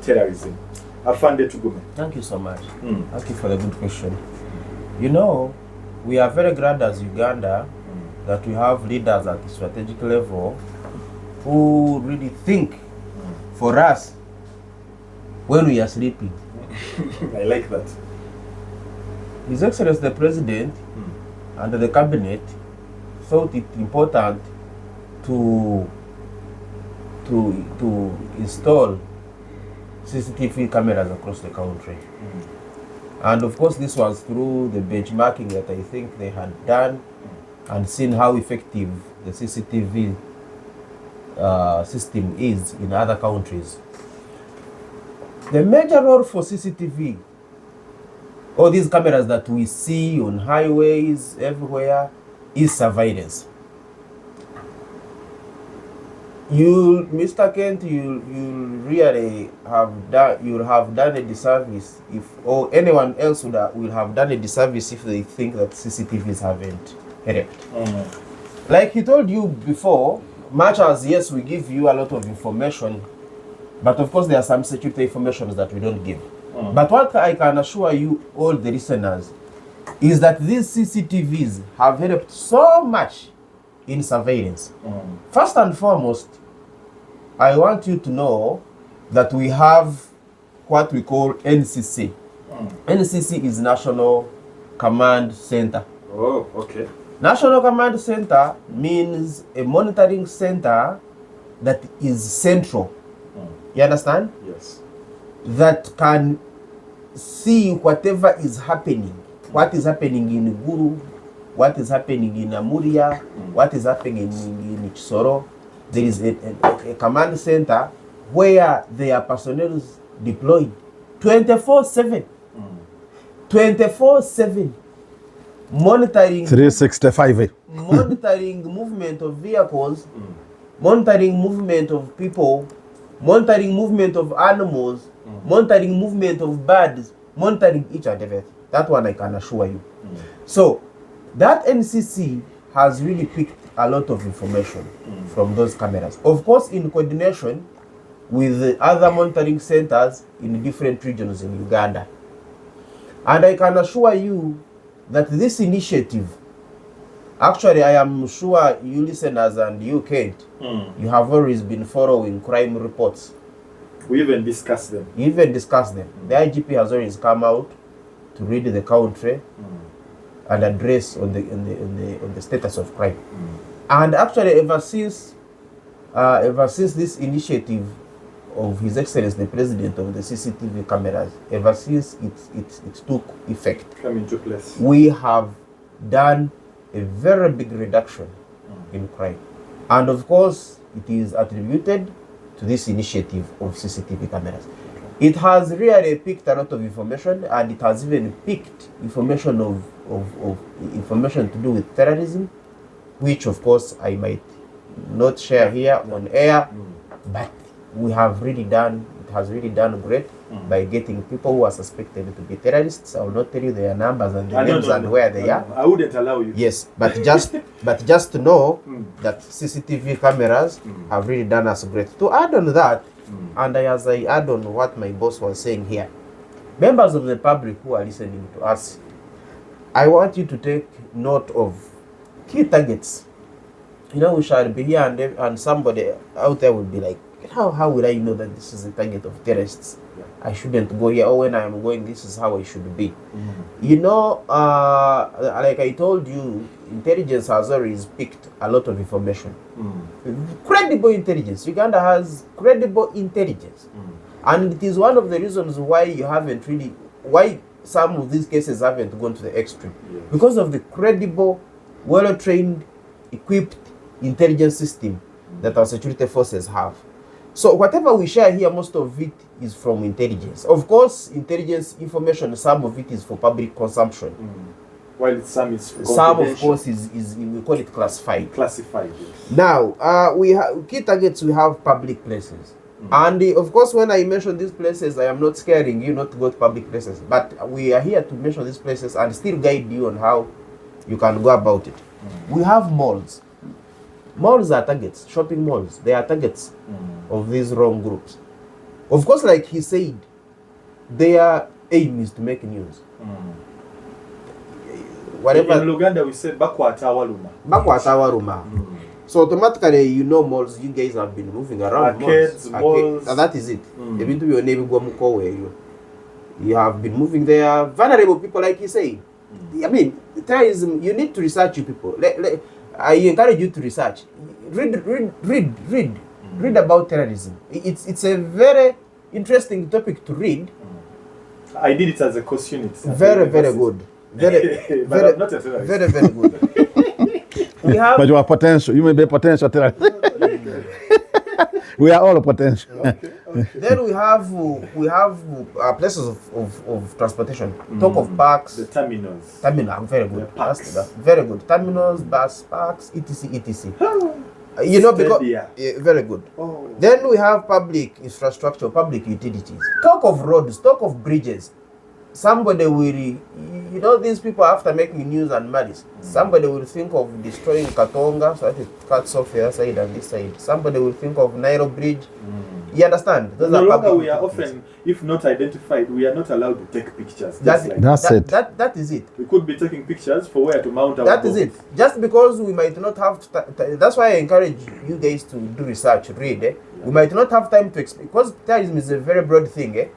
terrorism. Afande Tugume. Thank you so much. Thank you for the good question. You know, we are very glad as Uganda that we have leaders at the strategic level who really think for us when we are sleeping. I like that. His Excellency the President and the Cabinet thought it important to install CCTV cameras across the country. And of course this was through the benchmarking that I think they had done and seen how effective the CCTV system is in other countries. The major role for CCTV, all these cameras that we see on highways everywhere, is surveillance. You, Mr. Kent, you really have done a disservice if, or anyone else will have done a disservice if they think that CCTVs haven't helped. Like he told you before, much as yes, we give you a lot of information, but of course there are some security information that we don't give. But what I can assure you, all the listeners, is that these CCTVs have helped so much in surveillance. First and foremost, I want you to know that we have what we call NCC. NCC is National Command Center. Oh, okay. National Command Center means a monitoring center that is central. You understand? Yes. That can see whatever is happening. What is happening in Guru, what is happening in Amuria, what is happening in Chisoro. There is a command center where there are personnel deployed 24/7. 24/7. Monitoring 365. monitoring movement of vehicles, monitoring movement of people, monitoring movement of animals, monitoring movement of birds, monitoring each and everything. That one I can assure you. So that NCC has really picked a lot of information from those cameras. Of course, in coordination with the other monitoring centers in different regions in Uganda. And I can assure you that this initiative, actually I am sure you listeners and you, Kate, you have always been following crime reports. We even discussed them. You even discussed them. The IGP has always come out to read the country and address on the status of crime. And actually ever since this initiative of His Excellency the President of the CCTV cameras, ever since it took effect, Come into place. we have done a very big reduction in crime. And of course, it is attributed to this initiative of CCTV cameras. It has really picked a lot of information, and it has even picked information of information to do with terrorism, which of course I might not share here on air, but it has really done great by getting people who are suspected to be terrorists. I will not tell you their numbers and their names and where they are. I wouldn't allow you. Yes, but just to know that CCTV cameras have really done us great. To add on that, and as I add on what my boss was saying here, members of the public who are listening to us, I want you to take note of key targets. You know, we shall be here and somebody out there will be like, how will I know that this is a target of terrorists? I shouldn't go here, or when I am going, this is how I should be. You know, like I told you, intelligence has always picked a lot of information. Credible intelligence. Uganda has credible intelligence. And it is one of the reasons why why some of these cases haven't gone to the extreme. Because of the credible, well-trained, equipped intelligence system that our security forces have. So whatever we share here, most of it is from intelligence. Of course, intelligence information, some of it is for public consumption. While some is some, of course, is we call it classified. Classified, yes. Now, we have key targets. We have public places, and of course, when I mention these places, I am not scaring you not to go to public places. But we are here to mention these places and still guide you on how you can go about it. We have malls. Malls are targets. Shopping malls, they are targets of these wrong groups. Of course, like he said, their aim is to make news. Whatever. In Uganda, we said bakwata waruma. So automatically, you know, malls, you guys have been moving around. Arcades, malls. And that is it. Even to your neighbor, you have been moving there. Vulnerable people, like you say. I mean, terrorism, you need to research you people. I encourage you to research. Read about terrorism. It's a very interesting topic to read. I did it as a course unit. Very good. Very good. We have. But you are potential. You may be potential terrorist. We are all potential. Okay. Then we have places of transportation. Talk of parks. The terminals. Very good. That's very good. Terminals, bus parks, etc. You know, because very good. Oh. Then we have public infrastructure, public utilities. Talk of roads, talk of bridges. Somebody will, you know, these people after making news and malice, somebody will think of destroying Katonga so that it cuts off the other side and this side. Somebody will think of Nairo Bridge. You understand? Those No are longer public we are utilities. often, if not identified, we are not allowed to take pictures. That's it. That is it. We could be taking pictures for where to mount our That boat. is it. Just because we might not have that's why I encourage you guys to do research, read. We might not have time to explain, because terrorism is a very broad thing.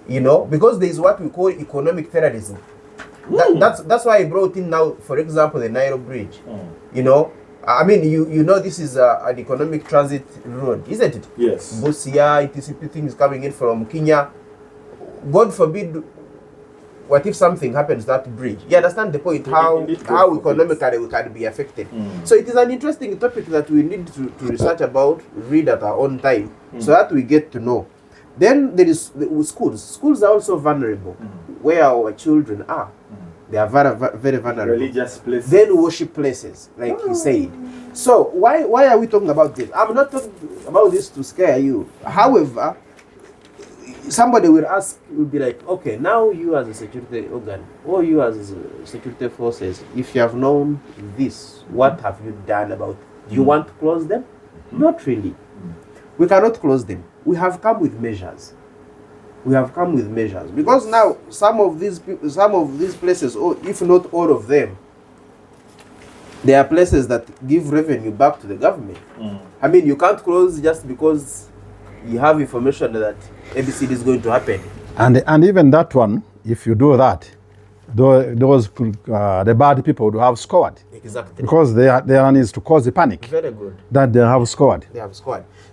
You know, because there is what we call economic terrorism. That's why I brought in now, for example, the Nairo Bridge. You know, I mean, you know, this is an economic transit road, isn't it? Yes. Busia, etc. things coming in from Kenya. God forbid, what if something happens to that bridge? You understand the point? How economically we can be affected. So it is an interesting topic that we need to research about, read at our own time, so that we get to know. Then there is schools. Schools are also vulnerable, where our children are. They are very vulnerable. Religious places. Then worship places, like he said. So why are we talking about this? I'm not talking about this to scare you. However, somebody will be like, okay, now you as a security organ, or you as security forces, if you have known this, what have you done about it? Do you want to close them? Not really. We cannot close them. We have come with measures. Because now some of these places, or if not all of them, they are places that give revenue back to the government. I mean, you can't close just because you have information that ABCD is going to happen. And even that one, if you do that, those the bad people would have scored. Exactly. Because their is to cause the panic. Very good. That they have scored.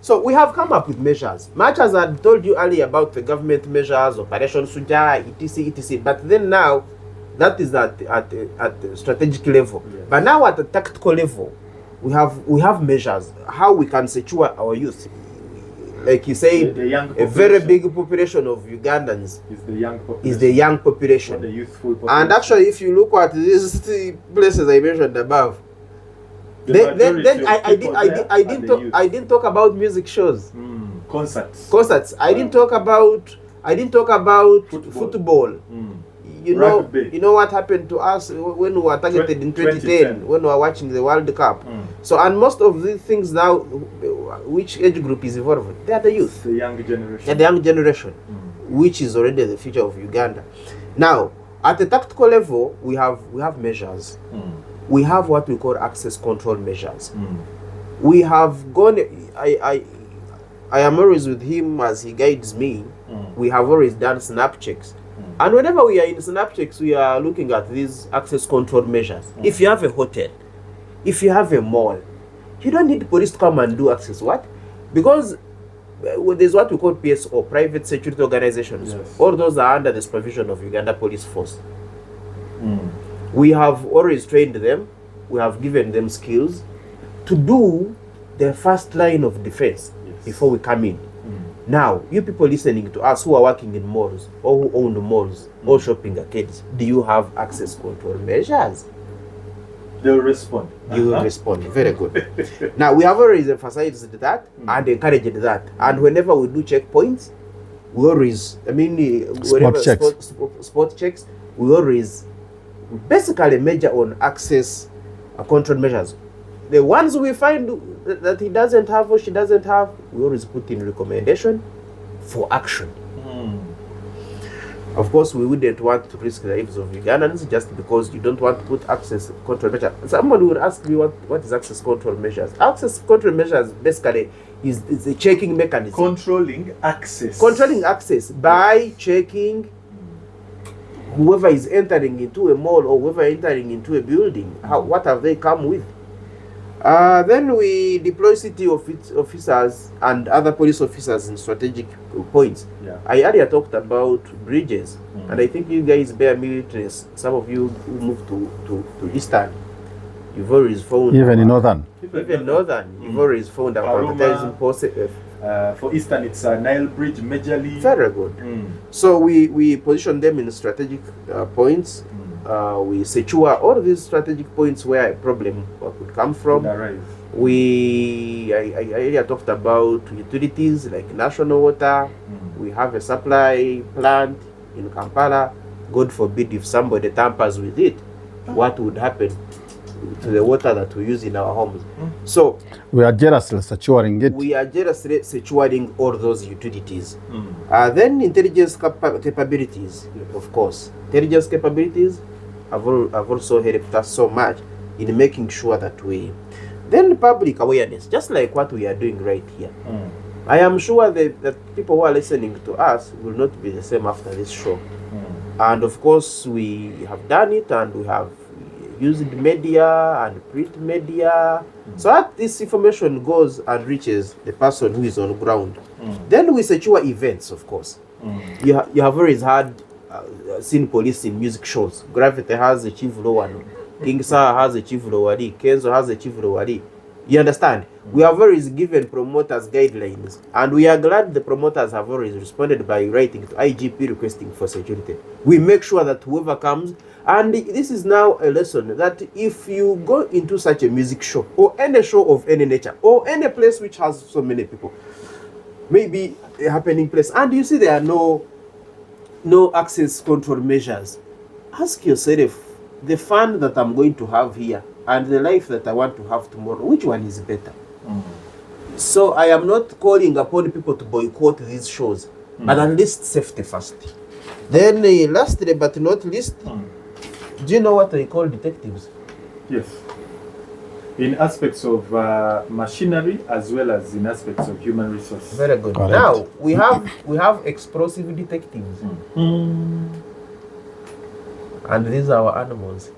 So we have come up with measures. Much as I told you earlier about the government measures, Operation Suja, etc. But then now, that is at the strategic level. Yes. But now at the tactical level, we have measures how we can secure our youth. Like you said, a very big population of Ugandans is the young population. The youthful population. And actually, if you look at these places I mentioned above, then I didn't talk about music shows, concerts. I didn't talk about football. You know what happened to us when we were targeted in 2010 when we were watching the World Cup. So, and most of these things now, which age group is involved? They are the youth, the young generation. They're the young generation, which is already the future of Uganda. Now, at the tactical level, we have measures. We have what we call access control measures. We have gone. I am always with him as he guides me. We have always done snap checks. And whenever we are in snap checks, we are looking at these access control measures. If you have a hotel, if you have a mall, you don't need police to come and do access. What? Because there's what we call PSO, private security organizations. Yes. All those are under the supervision of Uganda Police Force. We have always trained them. We have given them skills to do the first line of defense before we come in. Now, you people listening to us who are working in malls or who own malls or shopping arcades, do you have access control measures? They'll respond. You will respond. Very good. Now, we have always emphasized that and encouraged that. And whenever we do checkpoints, we always, spot checks, we always basically measure on access control measures. The ones we find that he doesn't have or she doesn't have, we always put in recommendation for action. Of course, we wouldn't want to risk the lives of Ugandans just because you don't want to put access control measures. Somebody would ask me what is access control measures. Access control measures basically is a checking mechanism. Controlling access. Controlling access by checking whoever is entering into a mall or whoever entering into a building. What have they come with? Then we deploy city officers and other police officers in strategic points. Yeah. I earlier talked about bridges, and I think you guys bear me witness. Some of you who moved to Eastern, you've always found... Even in Northern. Even Northern, you've always found a prioritizing process. For Eastern, it's a Nile Bridge majorly. Very good. So we position them in strategic points. We secure all these strategic points where a problem could come from. I earlier talked about utilities like national water. We have a supply plant in Kampala. God forbid if somebody tampers with it, what would happen to the water that we use in our homes? So we are jealously securing it. We are jealously securing all those utilities. Then intelligence capabilities, of course. Intelligence capabilities have also helped us so much in making sure that we... Then public awareness, just like what we are doing right here. I am sure that people who are listening to us will not be the same after this show. And of course, we have done it, and we have used media and print media, so that this information goes and reaches the person who is on ground. Then we secure events, of course. You have always seen police in music shows. Gravity has a chief lowani, King Sir has a chief lowani, Kenzo has a chief lowani. You understand? We have always given promoters guidelines, and we are glad the promoters have always responded by writing to IGP requesting for security. We make sure that whoever comes, and this is now a lesson that if you go into such a music show or any show of any nature or any place which has so many people, maybe a happening place, and you see there are no access control measures, ask yourself, the fun that I'm going to have here and the life that I want to have tomorrow, which one is better? So I am not calling upon people to boycott these shows, but at least safety first. Then lastly but not least, do you know what I call detectives? Yes. In aspects of machinery as well as in aspects of human resources. Very good. Correct. Now we have explosive detectives, and these are our animals.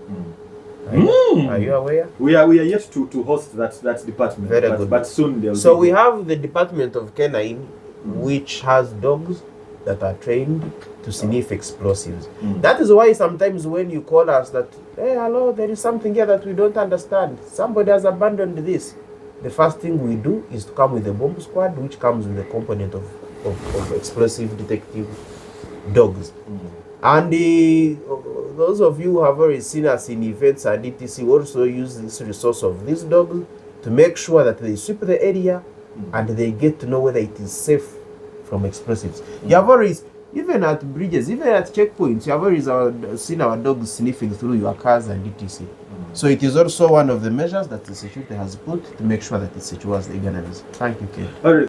Are you aware? We are yet to host that department. Very good. But soon they'll. So we have the Department of Canine, which has dogs that are trained to sniff explosives. That is why sometimes when you call us that, hey, hello, there is something here that we don't understand, somebody has abandoned this, the first thing we do is to come with a bomb squad, which comes with a component of explosive detective dogs. And those of you who have already seen us in events and etc. also use this resource of these dogs to make sure that they sweep the area and they get to know whether it is safe from explosives. You have always, even at bridges, even at checkpoints, you have always seen our dogs sniffing through your cars and etc. So it is also one of the measures that the security has put to make sure that it secures the Ugandans. Thank you, Ken.